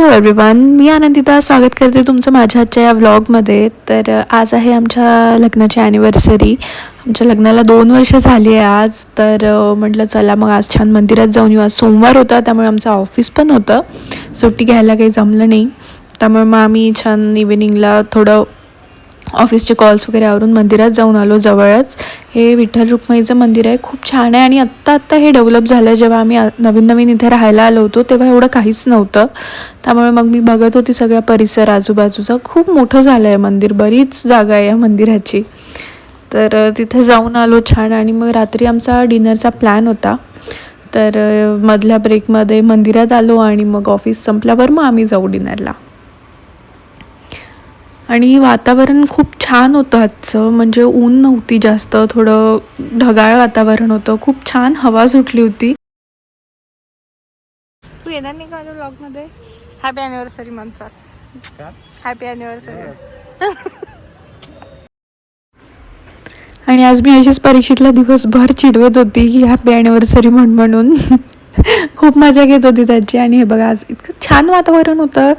Hello everyone, मी आनंदिता स्वागत करते तुमचं माझ्या आजच्या या व्लॉगमध्ये. तर आज आहे आमच्या लग्नाची ॲनिव्हर्सरी. आमच्या लग्नाला 2 वर्ष झाली आहे आज. तर म्हटलं चला मग आज छान मंदिरात जाऊन येऊ. आज सोमवार होता त्यामुळे आमचं ऑफिस पण होतं, सुट्टी घ्यायला काही जमलं नाही. त्यामुळे मग आम्ही छान इव्हिनिंगला थोडं ऑफिसचे कॉल्स वगैरे आवरून मंदिरात जाऊन आलो. जवळच हे विठ्ठल रुक्माईचं मंदिर आहे, खूप छान आहे. आणि आत्ता हे डेव्हलप झालं आहे. जेव्हा आम्ही नवीन इथे राहायला आलो होतो तेव्हा एवढं काहीच नव्हतं. त्यामुळे मग मी बघत होती सगळा परिसर आजूबाजूचा. खूप मोठं झालं आहे मंदिर, बरीच जागा आहे या मंदिराची. तर तिथे जाऊन आलो छान. आणि मग रात्री आमचा डिनरचा प्लॅन होता. तर मधल्या ब्रेकमध्ये मंदिरात आलो आणि मग ऑफिस संपल्यावर मग आम्ही जाऊ डिनरला. आणि वातावरण खूप छान होतं आजचं, म्हणजे ऊन नव्हती जास्त, थोडं ढगाळ वातावरण होतं. खूप छान हवा सुटली होती. तू येणार नाही का माझ्या ब्लॉगमध्ये? हॅपी ॲनिव्हर्सरी म्हणतात. Happy anniversary. आणि आज मी अशीच परीक्षेतला दिवसभर चिडवत होती की हॅपी ॲनिव्हर्सरी म्हणून. खूप मजा घेत होती त्याची. आणि हे बघा आज इतकं छान वातावरण होतं,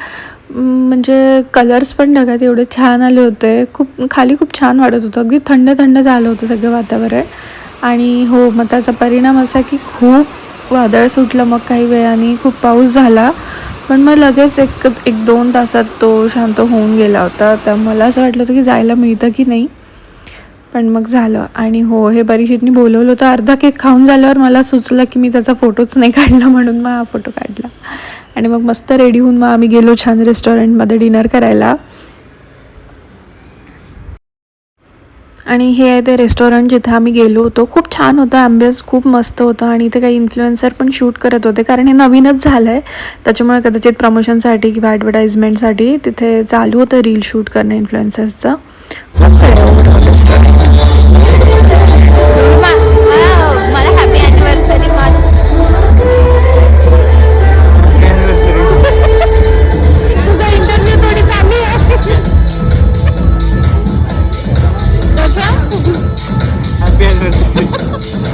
म्हणजे कलर्स पण ढगात एवढे छान आले होते. खाली खूप छान वाटत होतं, अगदी थंड थंड झालं होतं सगळं वातावरण. आणि हो, मग त्याचा परिणाम असा की खूप वादळ सुटलं. मग काही वेळाने खूप पाऊस झाला, पण मग लगेच एक 2 तासात तो शांत होऊन गेला होता. तर मला असं वाटलं होतं की जायला मिळतं की नाही, पण मग झालं. आणि हो, हे परीक्षितनी बोलवलं होतं. अर्धा केक खाऊन झाल्यावर मला सुचलं की मी त्याचा फोटोच नाही काढला, म्हणून मग हा फोटो काढला. आणि मग मस्त रेडी होऊन मग आम्ही गेलो छान रेस्टॉरंटमध्ये डिनर करायला. आणि हे आहे ते रेस्टॉरंट जिथे आम्ही गेलो होतो. खूप छान होतं, ॲम्बियन्स खूप मस्त होतं. आणि इथे काही इन्फ्लुएन्सर पण शूट करत होते, कारण हे नवीनच झालं आहे. त्याच्यामुळे कदाचित प्रमोशनसाठी किंवा ॲडव्हर्टाइजमेंटसाठी तिथे चालू होतं रील शूट करणं इन्फ्लुएन्सर्सचं. मस्त मला हॅपी ॲनिव्हर्सरी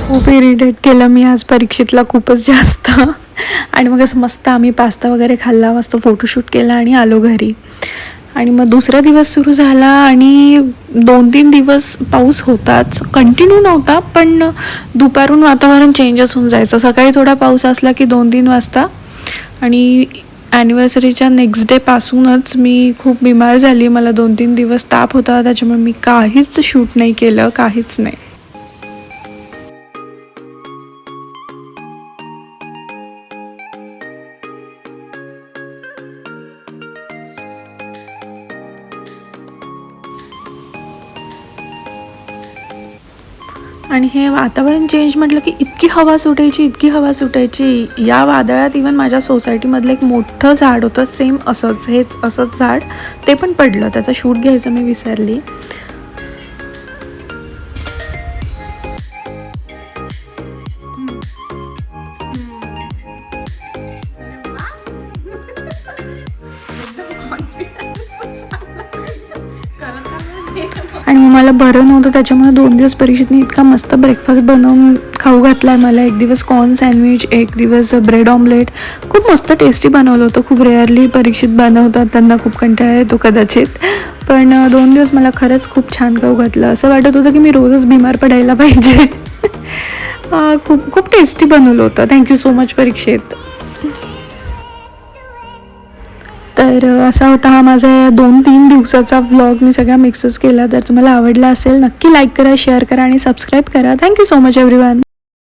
खूप इरिटेट केलं मी आज परीक्षेतला, खूपच जास्त. आणि मग असं मस्त आम्ही पास्ता वगैरे खाल्ला, मस्त फोटोशूट केला आणि आलो घरी. आणि मग दुसरा दिवस सुरू झाला आणि 2-3 दिवस पाऊस होताच, कंटिन्यू नव्हता, पण दुपारून वातावरण चेंजेस होऊन जायचं. सकाळी थोडा पाऊस असला की 2-3 वाजता. आणि ॲनिव्हर्सरीच्या नेक्स्ट डेपासूनच मी खूप बिमार झाली. मला 2-3 दिवस ताप होता, त्याच्यामुळे मी काहीच शूट नाही केलं, काहीच नाही. आणि हे वातावरण चेंज म्हटलं की इतकी हवा सुटायची. या वादळात इवन माझ्या सोसायटीमधलं एक मोठं झाड होतं, सेम असंच झाड, ते पण पडलं. त्याचा शूट घ्यायचं मी विसरली. आणि मग मला बरं नव्हतं, त्याच्यामुळे 2 दिवस परीक्षेतनी इतका मस्त ब्रेकफास्ट बनवून खाऊ घातला आहे मला. एक दिवस कॉर्न सँडविच, एक दिवस ब्रेड ऑमलेट. खूप मस्त टेस्टी बनवलं होतं. खूप रेअरली परीक्षित बनवतात, त्यांना खूप कंटाळा येतो कदाचित. पण 2 दिवस मला खरंच खूप छान खाऊ घातलं. असं वाटत होतं की मी रोजच बिमार पडायला पाहिजे. खूप टेस्टी बनवलं होतं. थँक्यू सो मच परीक्षित. तर असा होता हा माझा 2-3 दिवसाचा व्लॉग. मी सगळा मिक्सच केला. तर तुम्हाला आवडला असेल नक्की लाईक करा, शेअर करा आणि सबस्क्राईब करा. Thank you so much everyone.